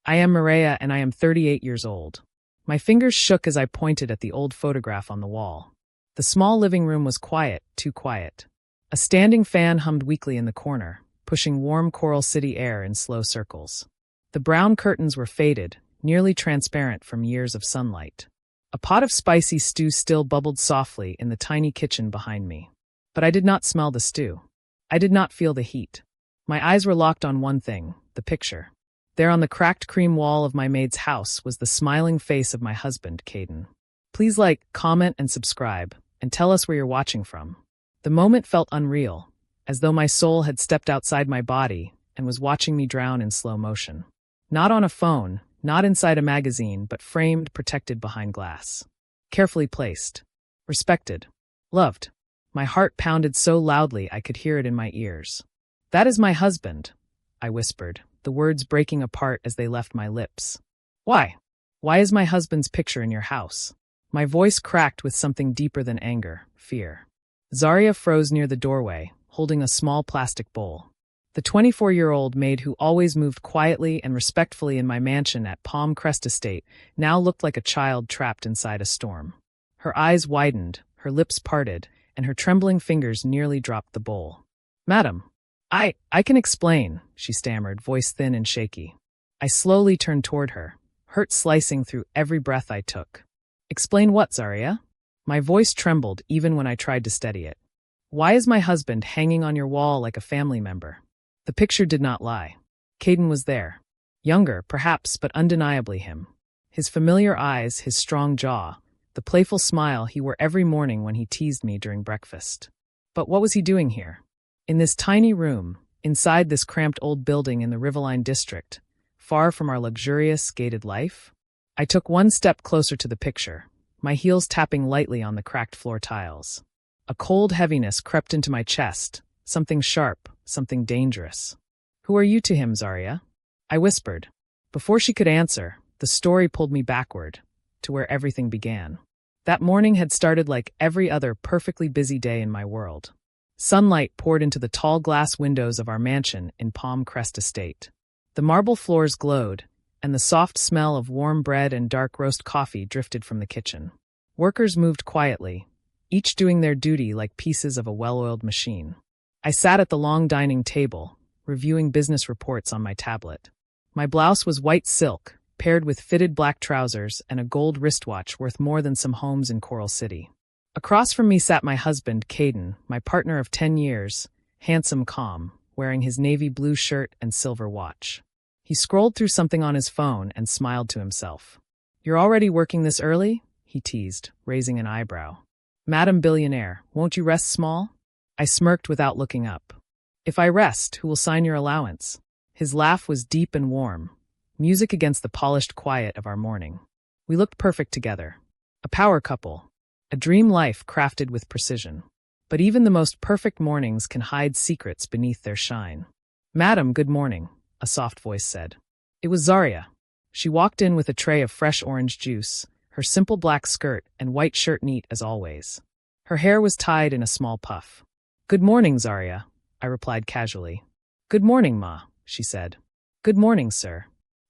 I am Maria and I am 38 years old. My fingers shook as I pointed at the old photograph on the wall. The small living room was quiet, too quiet. A standing fan hummed weakly in the corner, pushing warm Coral City air in slow circles. The brown curtains were faded, nearly transparent from years of sunlight. A pot of spicy stew still bubbled softly in the tiny kitchen behind me. But I did not smell the stew. I did not feel the heat. My eyes were locked on one thing, the picture. There on the cracked cream wall of my maid's house was the smiling face of my husband, Caden. Please like, comment, and subscribe, and tell us where you're watching from. The moment felt unreal, as though my soul had stepped outside my body and was watching me drown in slow motion. Not on a phone, not inside a magazine, but framed, protected behind glass. Carefully placed. Respected. Loved. My heart pounded so loudly I could hear it in my ears. That is my husband, I whispered, the words breaking apart as they left my lips. Why? Why is my husband's picture in your house? My voice cracked with something deeper than anger, fear. Zarya froze near the doorway, holding a small plastic bowl. The 24-year-old maid who always moved quietly and respectfully in my mansion at Palm Crest Estate now looked like a child trapped inside a storm. Her eyes widened, her lips parted, and her trembling fingers nearly dropped the bowl. Madam, I can explain, she stammered, voice thin and shaky. I slowly turned toward her, hurt slicing through every breath I took. Explain what, Zarya? My voice trembled even when I tried to steady it. Why is my husband hanging on your wall like a family member? The picture did not lie. Caden was there. Younger, perhaps, but undeniably him. His familiar eyes, his strong jaw, the playful smile he wore every morning when he teased me during breakfast. But what was he doing here? In this tiny room, inside this cramped old building in the Riverline district, far from our luxurious, gated life? I took one step closer to the picture, my heels tapping lightly on the cracked floor tiles. A cold heaviness crept into my chest, something sharp, something dangerous. Who are you to him, Zarya? I whispered. Before she could answer, the story pulled me backward, to where everything began. That morning had started like every other perfectly busy day in my world. Sunlight poured into the tall glass windows of our mansion in Palm Crest Estate. The marble floors glowed, and the soft smell of warm bread and dark roast coffee drifted from the kitchen. Workers moved quietly, each doing their duty like pieces of a well-oiled machine. I sat at the long dining table, reviewing business reports on my tablet. My blouse was white silk, paired with fitted black trousers and a gold wristwatch worth more than some homes in Coral City. Across from me sat my husband, Caden, my partner of 10 years, handsome, calm, wearing his navy blue shirt and silver watch. He scrolled through something on his phone and smiled to himself. You're already working this early? He teased, raising an eyebrow. Madam Billionaire, won't you rest small? I smirked without looking up. If I rest, who will sign your allowance? His laugh was deep and warm, music against the polished quiet of our morning. We looked perfect together. A power couple. A dream life crafted with precision. But even the most perfect mornings can hide secrets beneath their shine. Madam, good morning, a soft voice said. It was Zarya. She walked in with a tray of fresh orange juice, her simple black skirt and white shirt neat as always. Her hair was tied in a small puff. Good morning, Zarya, I replied casually. Good morning, Ma, she said. Good morning, sir.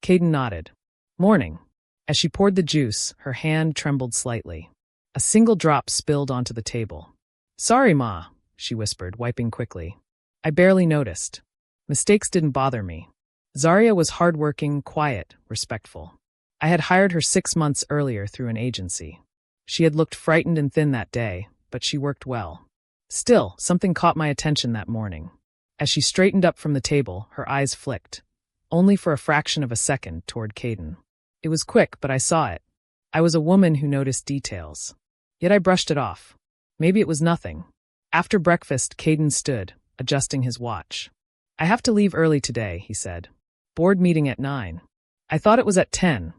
Caden nodded. Morning. As she poured the juice, her hand trembled slightly. A single drop spilled onto the table. Sorry, Ma, she whispered, wiping quickly. I barely noticed. Mistakes didn't bother me. Zarya was hardworking, quiet, respectful. I had hired her 6 months earlier through an agency. She had looked frightened and thin that day, but she worked well. Still, something caught my attention that morning. As she straightened up from the table, her eyes flicked, only for a fraction of a second, toward Caden. It was quick, but I saw it. I was a woman who noticed details. Yet I brushed it off. Maybe it was nothing. After breakfast, Caden stood, adjusting his watch. I have to leave early today, he said. Board meeting at 9. I thought it was at 10,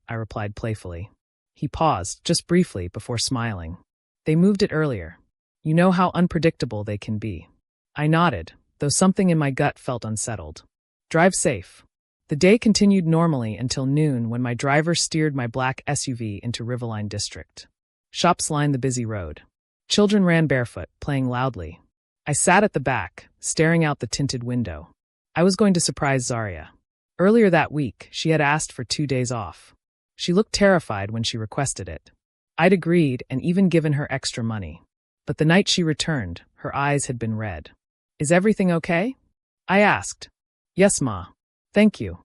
I replied playfully. He paused, just briefly, before smiling. They moved it earlier. You know how unpredictable they can be. I nodded, though something in my gut felt unsettled. Drive safe. The day continued normally until noon when my driver steered my black SUV into Riverline District. Shops lined the busy road. Children ran barefoot, playing loudly. I sat at the back, staring out the tinted window. I was going to surprise Zarya. Earlier that week, she had asked for 2 days off. She looked terrified when she requested it. I'd agreed and even given her extra money. But the night she returned, her eyes had been red. "Is everything okay?" I asked. "Yes, Ma. Thank you."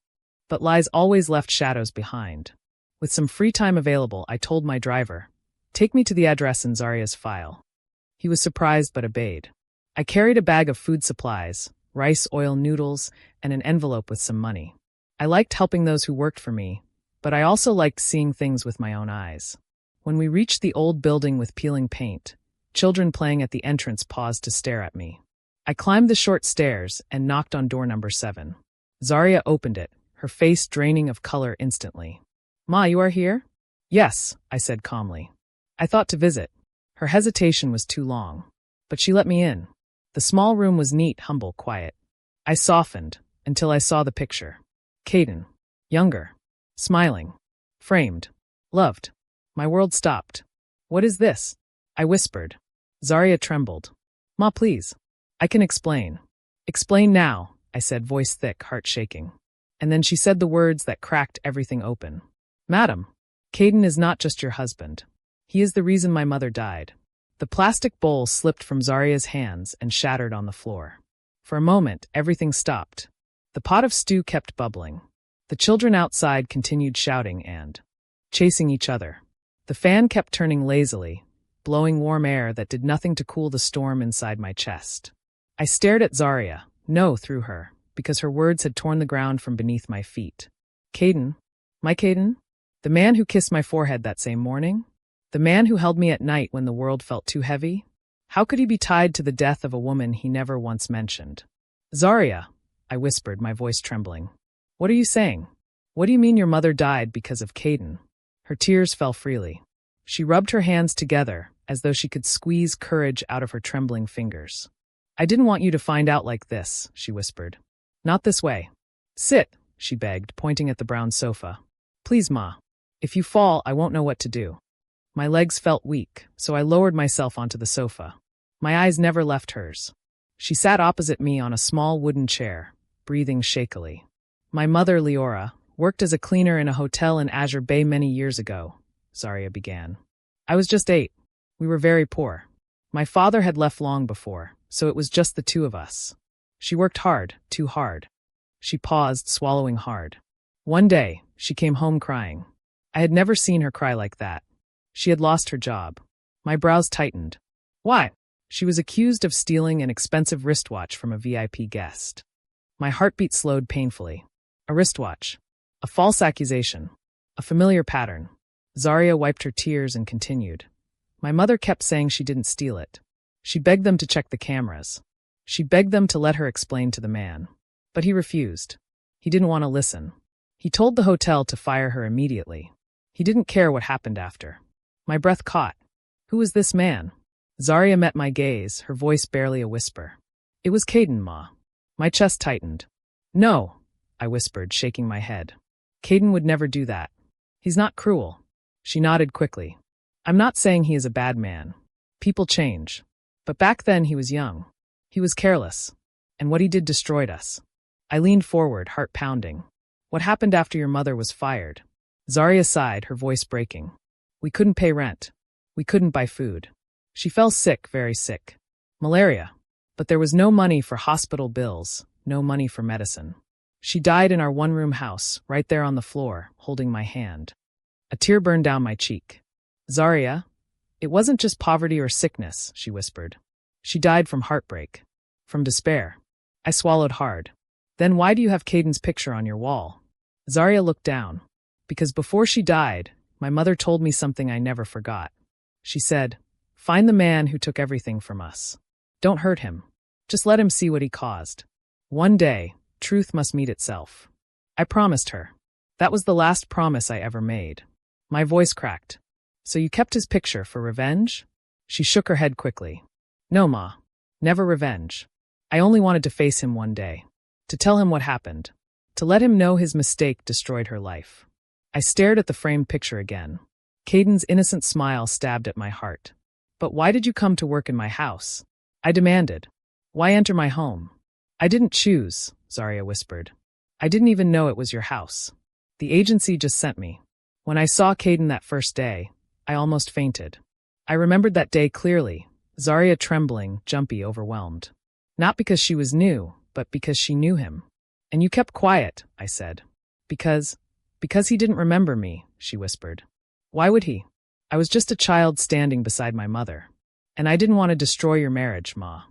But lies always left shadows behind. With some free time available, I told my driver, "Take me to the address in Zaria's file." He was surprised but obeyed. I carried a bag of food supplies, rice, oil, noodles, and an envelope with some money. I liked helping those who worked for me, but I also liked seeing things with my own eyes. When we reached the old building with peeling paint, children playing at the entrance paused to stare at me. I climbed the short stairs and knocked on door number 7. Zaria opened it, her face draining of color instantly. "Ma, you are here?" "Yes," I said calmly. "I thought to visit." Her hesitation was too long, but she let me in. The small room was neat, humble, quiet. I softened until I saw the picture. Caden. Younger. Smiling. Framed. Loved. My world stopped. "What is this?" I whispered. Zaria trembled. "Ma, please. I can explain." "Explain now," I said, voice thick, heart shaking. And then she said the words that cracked everything open. "Madam, Caden is not just your husband. He is the reason my mother died." The plastic bowl slipped from Zaria's hands and shattered on the floor. For a moment, everything stopped. The pot of stew kept bubbling. The children outside continued shouting and chasing each other. The fan kept turning lazily, blowing warm air that did nothing to cool the storm inside my chest. I stared at Zaria, no through her, because her words had torn the ground from beneath my feet. "Caden? My Caden? The man who kissed my forehead that same morning? The man who held me at night when the world felt too heavy? How could he be tied to the death of a woman he never once mentioned?" "Zaria," I whispered, my voice trembling. "What are you saying? What do you mean your mother died because of Caden?" Her tears fell freely. She rubbed her hands together, as though she could squeeze courage out of her trembling fingers. "I didn't want you to find out like this," she whispered. "Not this way." "Sit," she begged, pointing at the brown sofa. "Please, Ma. If you fall, I won't know what to do." My legs felt weak, so I lowered myself onto the sofa. My eyes never left hers. She sat opposite me on a small wooden chair, breathing shakily. "My mother, Leora, worked as a cleaner in a hotel in Azure Bay many years ago," Zaria began. "I was just 8. We were very poor. My father had left long before, so it was just the two of us. She worked hard, too hard." She paused, swallowing hard. "One day, she came home crying. I had never seen her cry like that. She had lost her job." My brows tightened. "Why?" "She was accused of stealing an expensive wristwatch from a VIP guest." My heartbeat slowed painfully. A wristwatch. A false accusation. A familiar pattern. Zaria wiped her tears and continued. "My mother kept saying she didn't steal it. She begged them to check the cameras. She begged them to let her explain to the man. But he refused. He didn't want to listen. He told the hotel to fire her immediately. He didn't care what happened after." My breath caught. "Who was this man?" Zaria met my gaze, her voice barely a whisper. "It was Caden, Ma." My chest tightened. "No," I whispered, shaking my head. "Caden would never do that. He's not cruel." She nodded quickly. "I'm not saying he is a bad man. People change. But back then he was young. He was careless. And what he did destroyed us." I leaned forward, heart pounding. "What happened after your mother was fired?" Zaria sighed, her voice breaking. "We couldn't pay rent. We couldn't buy food. She fell sick, very sick. Malaria. But there was no money for hospital bills, no money for medicine. She died in our one-room house, right there on the floor, holding my hand." A tear burned down my cheek. "Zaria, it wasn't just poverty or sickness," she whispered. "She died from heartbreak. From despair." I swallowed hard. "Then why do you have Caden's picture on your wall?" Zaria looked down. "Because before she died, my mother told me something I never forgot. She said, 'Find the man who took everything from us. Don't hurt him. Just let him see what he caused. One day, truth must meet itself.' I promised her. That was the last promise I ever made." My voice cracked. "So you kept his picture for revenge?" She shook her head quickly. "No, Ma. Never revenge. I only wanted to face him one day. To tell him what happened. To let him know his mistake destroyed her life." I stared at the framed picture again. Caden's innocent smile stabbed at my heart. "But why did you come to work in my house?" I demanded. "Why enter my home?" "I didn't choose," Zaria whispered. I didn't even know it was your house. The agency just sent me. When I saw Caden that first day, I almost fainted. I remembered that day clearly, Zarya trembling, jumpy, overwhelmed. Not because she was new, but because she knew him. And you kept quiet, I said. Because he didn't remember me, she whispered. Why would he? I was just a child standing beside my mother. And I didn't want to destroy your marriage, Ma.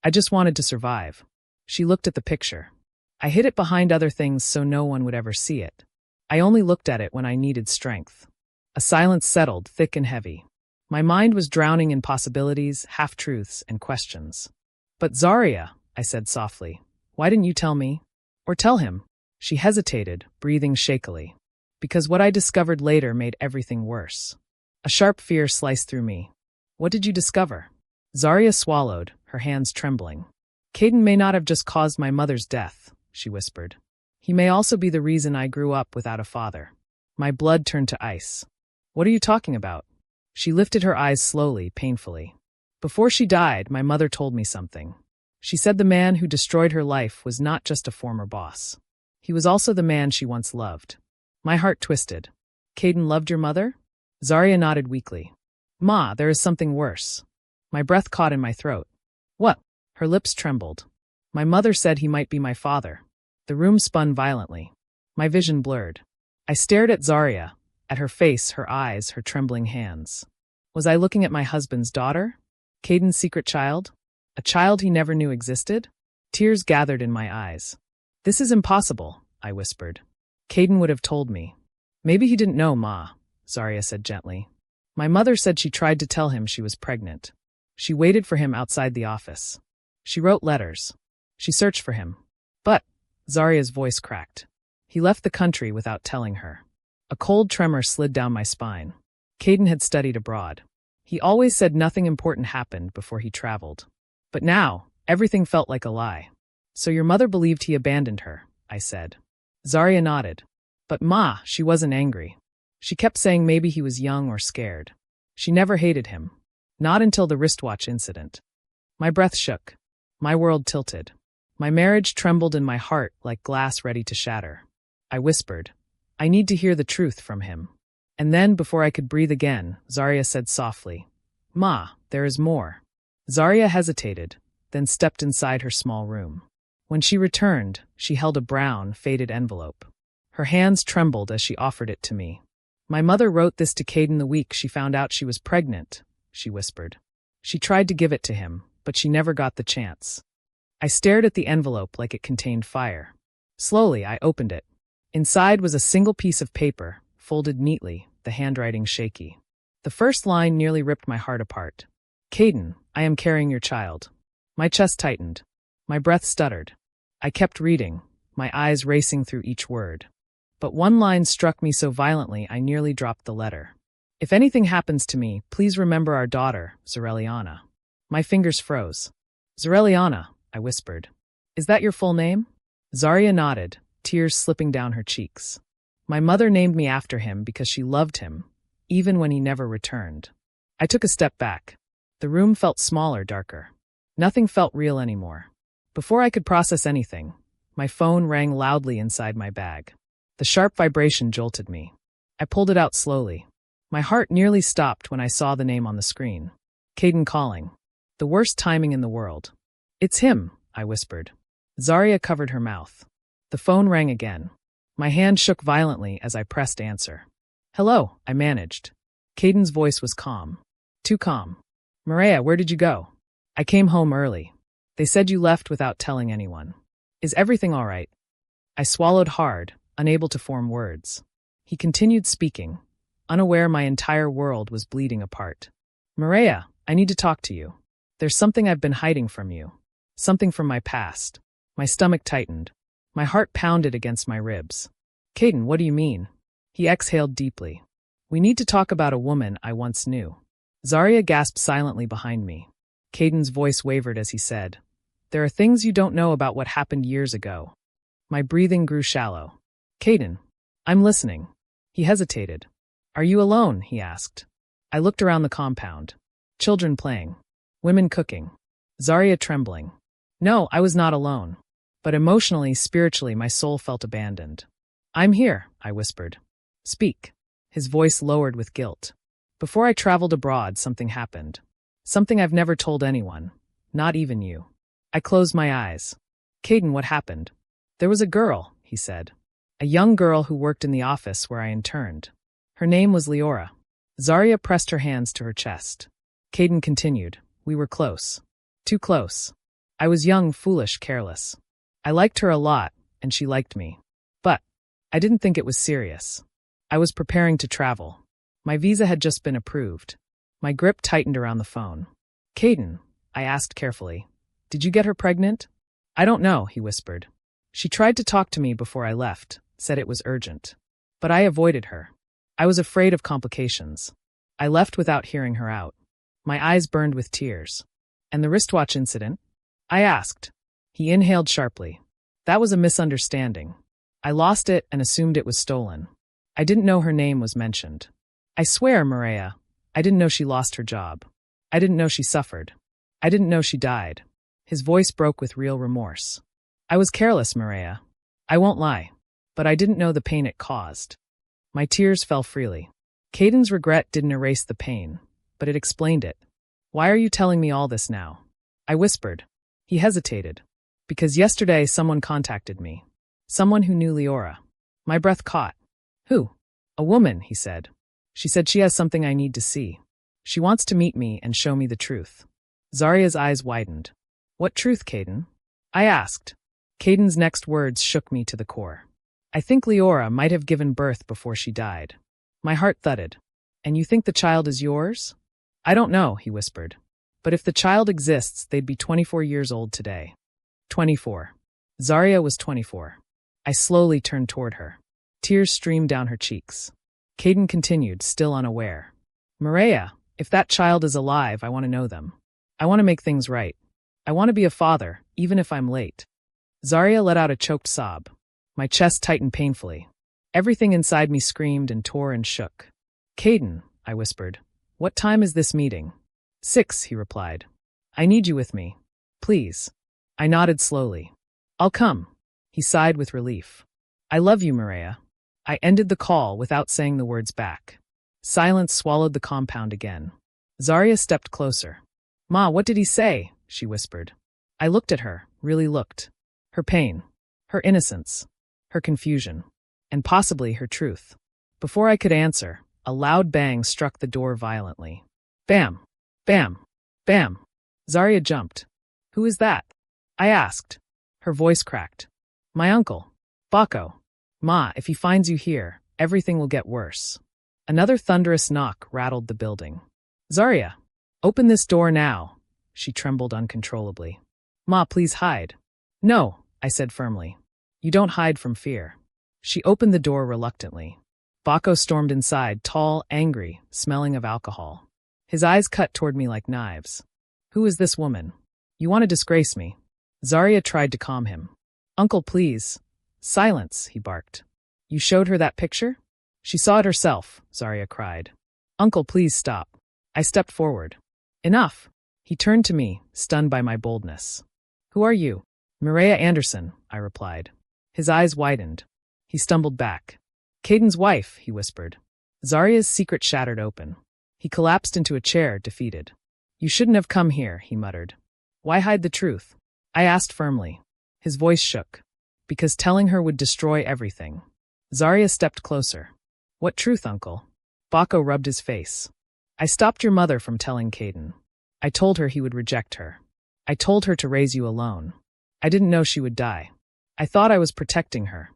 I just wanted to survive. She looked at the picture. I hid it behind other things so no one would ever see it. I only looked at it when I needed strength. A silence settled, thick and heavy. My mind was drowning in possibilities, half-truths, and questions. But Zarya, I said softly, why didn't you tell me? Or tell him? She hesitated, breathing shakily. Because what I discovered later made everything worse. A sharp fear sliced through me. What did you discover? Zarya swallowed, her hands trembling. Caden may not have just caused my mother's death, she whispered. He may also be the reason I grew up without a father. My blood turned to ice. What are you talking about? She lifted her eyes slowly, painfully. Before she died, my mother told me something. She said the man who destroyed her life was not just a former boss. He was also the man she once loved. My heart twisted. Caden loved your mother? Zarya nodded weakly. Ma, there is something worse. My breath caught in my throat. What? Her lips trembled. My mother said he might be my father. The room spun violently. My vision blurred. I stared at Zarya, at her face, her eyes, her trembling hands. Was I looking at my husband's daughter? Caden's secret child? A child he never knew existed? Tears gathered in my eyes. This is impossible, I whispered. Caden would have told me. Maybe he didn't know, Ma, Zarya said gently. My mother said she tried to tell him she was pregnant. She waited for him outside the office. She wrote letters. She searched for him. But, Zarya's voice cracked. He left the country without telling her. A cold tremor slid down my spine. Caden had studied abroad. He always said nothing important happened before he traveled. But now, everything felt like a lie. So your mother believed he abandoned her, I said. Zarya nodded. But Ma, she wasn't angry. She kept saying maybe he was young or scared. She never hated him. Not until the wristwatch incident. My breath shook. My world tilted. My marriage trembled in my heart like glass ready to shatter. I whispered, I need to hear the truth from him. And then, before I could breathe again, Zarya said softly, Ma, there is more. Zarya hesitated, then stepped inside her small room. When she returned, she held a brown, faded envelope. Her hands trembled as she offered it to me. My mother wrote this to Caden the week she found out she was pregnant, she whispered. She tried to give it to him, but she never got the chance. I stared at the envelope like it contained fire. Slowly, I opened it. Inside was a single piece of paper, folded neatly, the handwriting shaky. The first line nearly ripped my heart apart. Caden, I am carrying your child. My chest tightened. My breath stuttered. I kept reading, my eyes racing through each word. But one line struck me so violently I nearly dropped the letter. If anything happens to me, please remember our daughter, Zareliana. My fingers froze. Zareliana, I whispered. Is that your full name? Zarya nodded, tears slipping down her cheeks. My mother named me after him because she loved him, even when he never returned. I took a step back. The room felt smaller, darker. Nothing felt real anymore. Before I could process anything, my phone rang loudly inside my bag. The sharp vibration jolted me. I pulled it out slowly. My heart nearly stopped when I saw the name on the screen. Caden calling. The worst timing in the world. It's him, I whispered. Zarya covered her mouth. The phone rang again. My hand shook violently as I pressed answer. Hello, I managed. Caden's voice was calm. Too calm. Maria, where did you go? I came home early. They said you left without telling anyone. Is everything all right? I swallowed hard, unable to form words. He continued speaking, unaware my entire world was bleeding apart. Maria, I need to talk to you. There's something I've been hiding from you. Something from my past. My stomach tightened. My heart pounded against my ribs. Caden, what do you mean? He exhaled deeply. We need to talk about a woman I once knew. Zarya gasped silently behind me. Caden's voice wavered as he said, There are things you don't know about what happened years ago. My breathing grew shallow. Caden, I'm listening. He hesitated. Are you alone? He asked. I looked around the compound. Children playing. Women cooking. Zarya trembling. No, I was not alone. But emotionally, spiritually, my soul felt abandoned. I'm here, I whispered. Speak. His voice lowered with guilt. Before I traveled abroad, something happened. Something I've never told anyone, not even you. I closed my eyes. Caden, what happened? There was a girl, he said. A young girl who worked in the office where I interned. Her name was Leora. Zarya pressed her hands to her chest. Caden continued. We were close. Too close. I was young, foolish, careless. I liked her a lot, and she liked me. But I didn't think it was serious. I was preparing to travel. My visa had just been approved. My grip tightened around the phone. Caden, I asked carefully, did you get her pregnant? I don't know, he whispered. She tried to talk to me before I left, said it was urgent. But I avoided her. I was afraid of complications. I left without hearing her out. My eyes burned with tears. And the wristwatch incident? I asked. He inhaled sharply. That was a misunderstanding. I lost it and assumed it was stolen. I didn't know her name was mentioned. I swear, Maria, I didn't know she lost her job. I didn't know she suffered. I didn't know she died. His voice broke with real remorse. I was careless, Maria. I won't lie. But I didn't know the pain it caused. My tears fell freely. Caden's regret didn't erase the pain, but it explained it. Why are you telling me all this now? I whispered. He hesitated. Because yesterday someone contacted me. Someone who knew Leora. My breath caught. Who? A woman, he said. She said she has something I need to see. She wants to meet me and show me the truth. Zarya's eyes widened. What truth, Caden? I asked. Caden's next words shook me to the core. I think Leora might have given birth before she died. My heart thudded. And you think the child is yours? I don't know, he whispered. But if the child exists, they'd be 24 years old today. 24. Zarya was 24. I slowly turned toward her. Tears streamed down her cheeks. Caden continued, still unaware. Maria, if that child is alive, I want to know them. I want to make things right. I want to be a father, even if I'm late. Zarya let out a choked sob. My chest tightened painfully. Everything inside me screamed and tore and shook. Caden, I whispered. What time is this meeting? 6, he replied. I need you with me. Please. I nodded slowly. I'll come. He sighed with relief. I love you, Maria. I ended the call without saying the words back. Silence swallowed the compound again. Zarya stepped closer. Ma, what did he say? She whispered. I looked at her, really looked. Her pain. Her innocence. Her confusion. And possibly her truth. Before I could answer, a loud bang struck the door violently. Bam! Bam! Bam! Zarya jumped. Who is that? I asked. Her voice cracked. My uncle. Baco. Ma, if he finds you here, everything will get worse. Another thunderous knock rattled the building. Zarya, open this door now. She trembled uncontrollably. Ma, please hide. No, I said firmly. You don't hide from fear. She opened the door reluctantly. Baco stormed inside, tall, angry, smelling of alcohol. His eyes cut toward me like knives. Who is this woman? You want to disgrace me. Zarya tried to calm him. Uncle, please. Silence, he barked. You showed her that picture? She saw it herself, Zarya cried. Uncle, please stop. I stepped forward. Enough. He turned to me, stunned by my boldness. Who are you? Maria Anderson, I replied. His eyes widened. He stumbled back. Caden's wife, he whispered. Zarya's secret shattered open. He collapsed into a chair, defeated. You shouldn't have come here, he muttered. Why hide the truth? I asked firmly. His voice shook. Because telling her would destroy everything. Zarya stepped closer. What truth, uncle? Baco rubbed his face. I stopped your mother from telling Caden. I told her he would reject her. I told her to raise you alone. I didn't know she would die. I thought I was protecting her.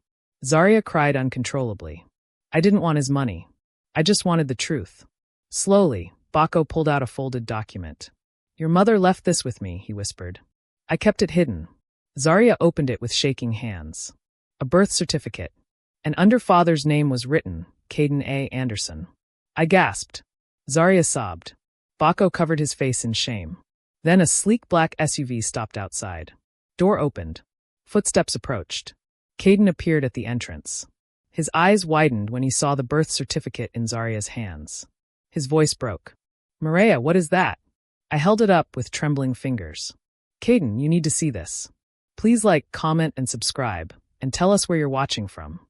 Zarya cried uncontrollably. I didn't want his money. I just wanted the truth. Slowly, Baco pulled out a folded document. Your mother left this with me, he whispered. I kept it hidden. Zarya opened it with shaking hands. A birth certificate. And under father's name was written, Caden A. Anderson. I gasped. Zarya sobbed. Baco covered his face in shame. Then a sleek black SUV stopped outside. Door opened. Footsteps approached. Caden appeared at the entrance. His eyes widened when he saw the birth certificate in Zarya's hands. His voice broke. Maria, what is that? I held it up with trembling fingers. Caden, you need to see this. Please like, comment, and subscribe, and tell us where you're watching from.